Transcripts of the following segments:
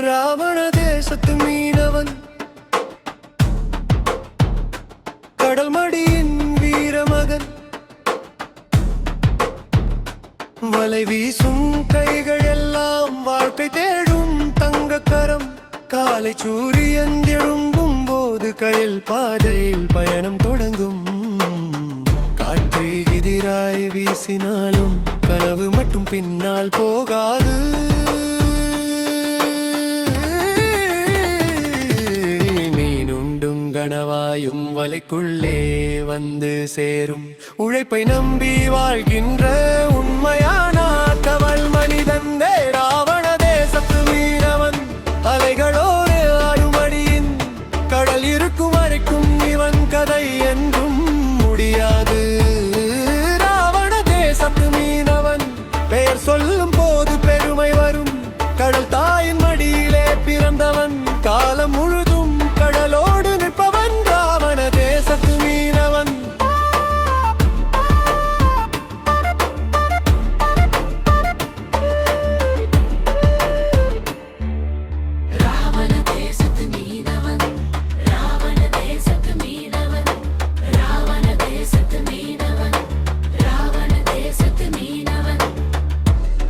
ராவண தேசத்து மீனவன், கடல் மடியின் வீரமகன், வலை வீசும் கைகள் எல்லாம் வாழ்க்கை தேடும் தங்கக்கரம். காலை சூரியன் எழும்பும் போது கயல் பாதையில் பயணம் தொடங்கும். காற்றை எதிராய் வீசினாலும் கனவு மட்டும் பின்னால் போகாது. மீனுண்டும் கனவாயும் வலைக்குள்ளே வந்து சேரும். உழைப்பை நம்பி வாழ்கின்ற உண்மையான கவல் மனிதன் ராவண தேசத்து மீனவன். அலைகளோடு ஆடுமடியின் கடல் இருக்கும் வரைக்கும் இவன் கதை என்றும் முடியாது. ராவண தேசத்து மீனவன் பெயர் சொல்லும் போது பெருமை வரும். கடல் தாயின் மடியிலே பிறந்தவன், காலம் முழுதும் கடலோடு நிற்பவன் ராவண தேசத்து மீனவன்.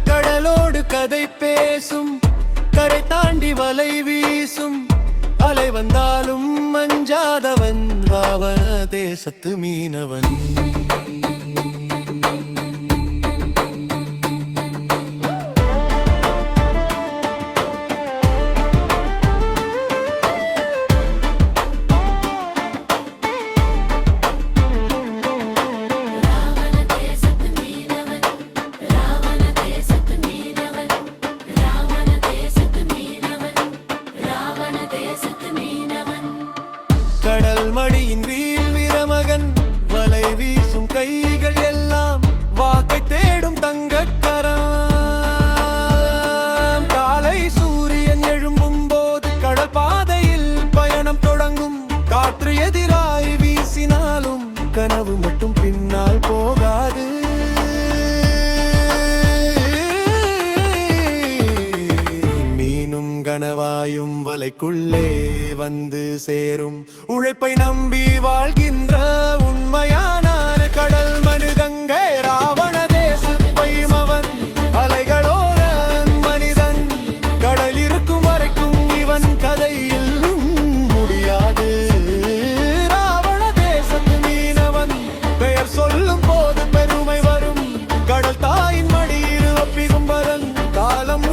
கடலோடு கதை பேசும், கரை தாண்டி வலை வீசும். அலை வந்தாலும் மஞ்சாதவன் ராவண தேசத்து மீனவன். கடல் மடியின் வீரமகன், வலை வீசும் கைகள் எல்லாம் வாக்கை தேடும் தங்கக்கரம். காலை சூரியன் எழும்பும் போது கடல் பாதையில் பயணம் தொடங்கும். காற்று எதிராய் வீசினாலும் கனவு மட்டும் பின்னால் போகாது. மீனும் கனவாயும் வலைக்குள்ளே வந்து சேரும். உழைப்பை நம்பி வாழ்கின்ற உண்மையான கடல் மனிதங்கை ராவண தேசத்து பைமவன். அலைகளோர மனிதன், கடல் இருக்கும் வரைக்கும் இவன் கதையில் முடியாது. ராவண தேசத்து மீனவன் பெயர் சொல்லும் போது பெருமை வரும். கடல் தாயின் மடியில் ஒப்பிக்கும் வரன், காலம்